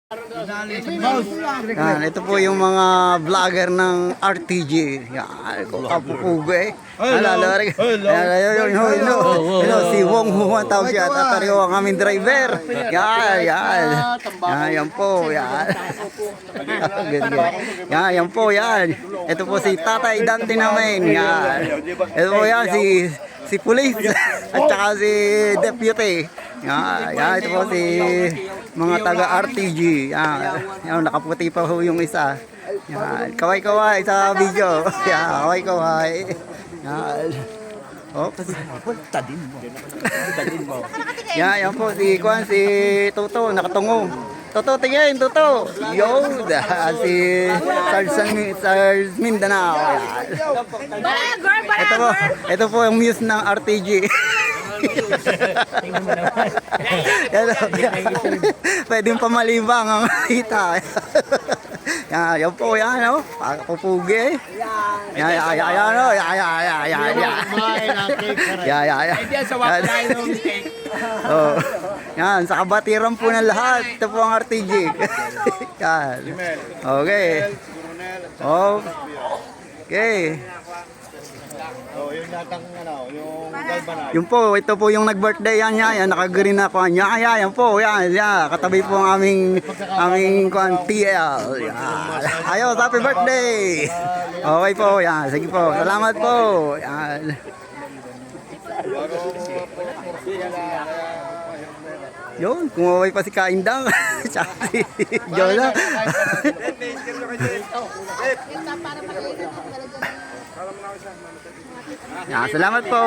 Yan, ito po yung mga vlogger ng RTG. Yan, kapupugo eh. Si Wong Huan tawag siya. Tatariyo ang aming driver. Yan. Yan po, yan. Yan po, yan. Ito po si Tatay Dante namin. Yan. Ito po yan, si Police. At saka si Deputy. Yan, ito po si mga taga RTG. Yan, nakaputi pa ho yung isa. Yan, kaway-kaway sa video. Yan, kaway-kaway. Yan. Oops. Yan po si Kwan, si Toto, nakatungo. Toto, tingin, Toto. Yo, si Sars Mindanao. Ito po yung muse ng RTG. Pwedeng pamalibang ang makita. Yan po, yan o. Pupugi. Yan. Yan, sa kabatiran po ng lahat. Ito po ang RTG. Yan. Okay. Okay. Yung natang yung galbanay. Yung po, ito po yung nag-birthday yan, naka-green na po. Yan po, yan. Katabi po ang aming TL. Yan. Ayos, happy birthday. Okay po, yan. Sige po. Salamat po. Yan. Yun, kumaway pa si Kaindang. Tsaka si Jola. Yan, salamat po.